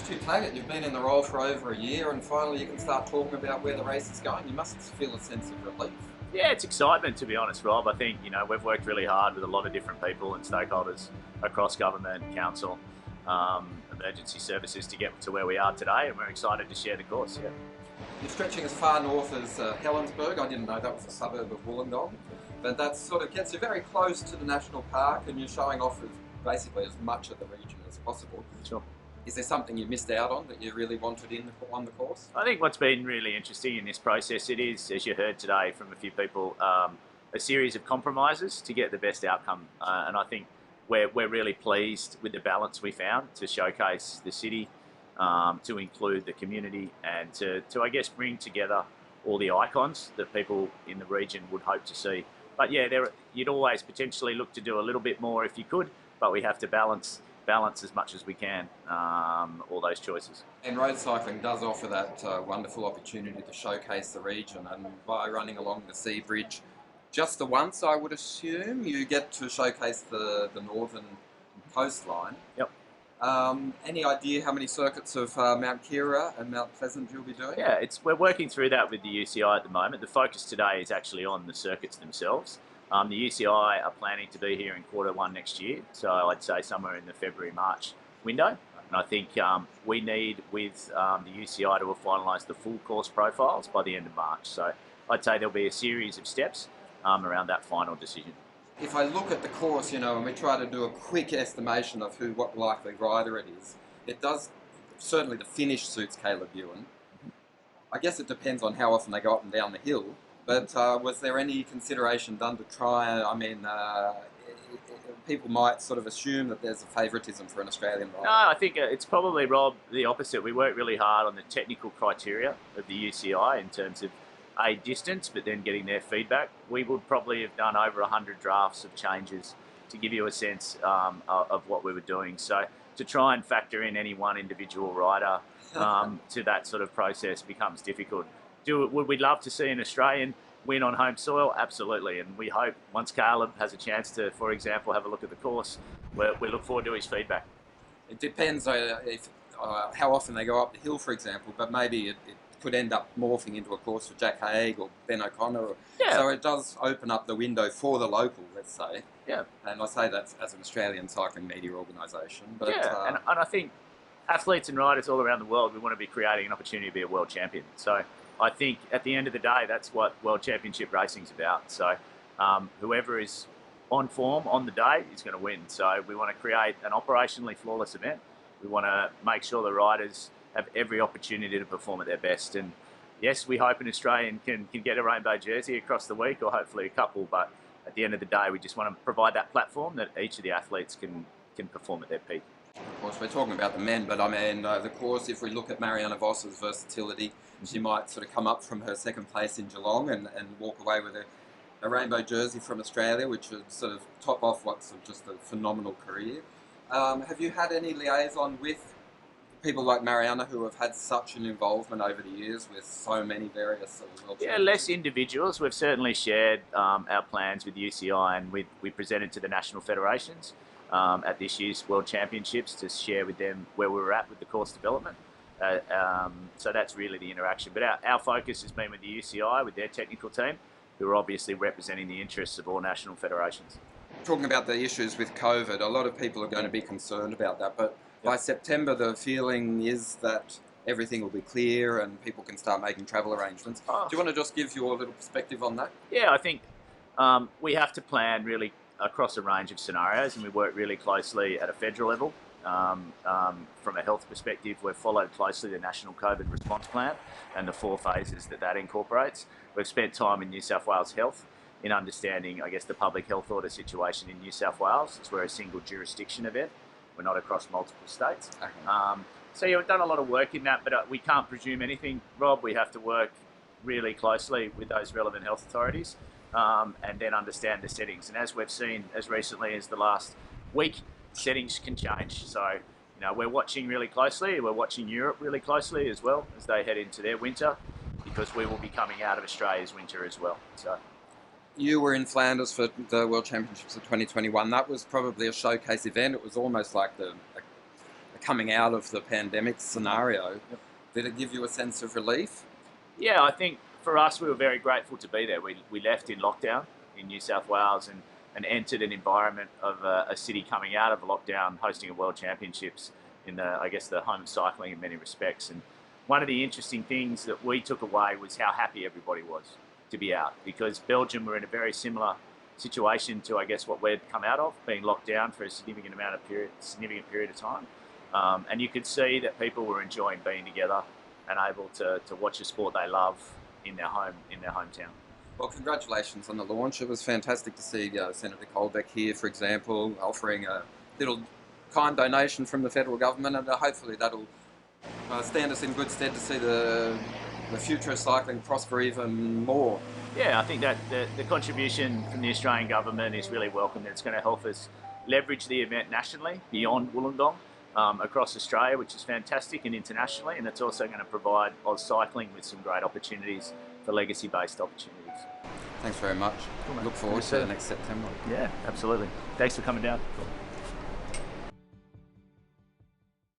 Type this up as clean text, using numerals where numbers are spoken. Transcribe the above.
Stu Taggart, you've been in the role for over a year and finally you can start talking about where the race is going. You must feel a sense of relief. Yeah, it's excitement, to be honest, Rob. I think, we've worked really hard with a lot of different people and stakeholders across government, council, emergency services to get to where we are today, and we're excited to share the course, yeah. You're stretching as far north as Helensburgh. I didn't know that was a suburb of Wollongong. But that sort of gets you very close to the national park and you're showing off basically as much of the region as possible. Sure. Is there something you missed out on that you really wanted on the course? I think what's been really interesting in this process, it is, as you heard today from a few people, a series of compromises to get the best outcome. And I think we're really pleased with the balance we found to showcase the city, to include the community, and to I guess, bring together all the icons that people in the region would hope to see. But yeah, you'd always potentially look to do a little bit more if you could, but we have to balance as much as we can, all those choices. And road cycling does offer that wonderful opportunity to showcase the region, and by running along the Sea Bridge just the once, I would assume, you get to showcase the northern coastline. Yep. Any idea how many circuits of Mount Kira and Mount Pleasant you'll be doing? Yeah, we're working through that with the UCI at the moment. The focus today is actually on the circuits themselves. The UCI are planning to be here in Q1 next year, so I'd say somewhere in the February-March window. And I think we need, with the UCI, to have finalised the full course profiles by the end of March. So I'd say there'll be a series of steps around that final decision. If I look at the course, and we try to do a quick estimation of what likely rider it is, it does, certainly the finish suits Caleb Ewan. I guess it depends on how often they go up and down the hill, but was there any consideration done to try, people might sort of assume that there's a favouritism for an Australian rider. No, I think it's probably, Rob, the opposite. We work really hard on the technical criteria of the UCI in terms of distance, but then getting their feedback. We would probably have done over 100 drafts of changes to give you a sense of what we were doing. So to try and factor in any one individual rider to that sort of process becomes difficult. Would we love to see an Australian win on home soil? Absolutely, and we hope once Caleb has a chance to, for example, have a look at the course, we look forward to his feedback. It depends how often they go up the hill, for example, but maybe it could end up morphing into a course for Jack Haig or Ben O'Connor. Yeah. So it does open up the window for the local, let's say. Yeah. And I say that as an Australian cycling media organisation. But yeah, and I think athletes and riders all around the world, we want to be creating an opportunity to be a world champion. So I think at the end of the day, that's what World Championship racing is about. So whoever is on form on the day is going to win. So we want to create an operationally flawless event. We want to make sure the riders have every opportunity to perform at their best. And yes, we hope an Australian can get a rainbow jersey across the week, or hopefully a couple, but at the end of the day, we just want to provide that platform that each of the athletes can perform at their peak. Of course, we're talking about the men, but I mean, the course, if we look at Marianne Voss's versatility, she might sort of come up from her second place in Geelong and walk away with a rainbow jersey from Australia, which would sort of top off what's just a phenomenal career. Have you had any liaison with people like Mariana who have had such an involvement over the years with so many various sort of world championships? Yeah, less individuals. We've certainly shared our plans with UCI, and we presented to the national federations at this year's World Championships to share with them where we were at with the course development. So that's really the interaction. But our focus has been with the UCI, with their technical team, who are obviously representing the interests of all national federations. Talking about the issues with COVID, a lot of people are going to be concerned about that, but by September the feeling is that everything will be clear and people can start making travel arrangements. Do you want to just give your little perspective on that? Yeah, I think we have to plan really across a range of scenarios, and we work really closely at a federal level. From a health perspective, we've followed closely the National COVID Response Plan and the 4 phases that incorporates. We've spent time in New South Wales Health in understanding, I guess, the public health order situation in New South Wales. It's we're a single jurisdiction event. We're not across multiple states. Okay. So yeah, we've done a lot of work in that, but we can't presume anything, Rob. We have to work really closely with those relevant health authorities and then understand the settings. And as we've seen as recently as the last week, settings can change. So, we're watching really closely. We're watching Europe really closely as well as they head into their winter, because we will be coming out of Australia's winter as well. So. You were in Flanders for the World Championships of 2021. That was probably a showcase event. It was almost like a coming out of the pandemic scenario, did it give you a sense of relief? Yeah, I think for us, we were very grateful to be there. We left in lockdown in New South Wales and entered an environment of a city coming out of lockdown, hosting a World Championships in I guess the home of cycling in many respects. And one of the interesting things that we took away was how happy everybody was to be out, because Belgium were in a very similar situation to, I guess, what we'd come out of, being locked down for a significant period of time. And you could see that people were enjoying being together and able to watch a sport they love in their hometown. Well, congratulations on the launch. It was fantastic to see Senator Colbeck here, for example, offering a little kind donation from the federal government, and hopefully that'll stand us in good stead to see the future of cycling prosper even more. Yeah, I think that the contribution from the Australian government is really welcome. It's going to help us leverage the event nationally beyond Wollongong, across Australia, which is fantastic, and internationally, and it's also going to provide Oz cycling with some great opportunities for legacy-based opportunities. Thanks very much. Cool, look forward to the next September. Yeah, absolutely. Thanks for coming down. Cool.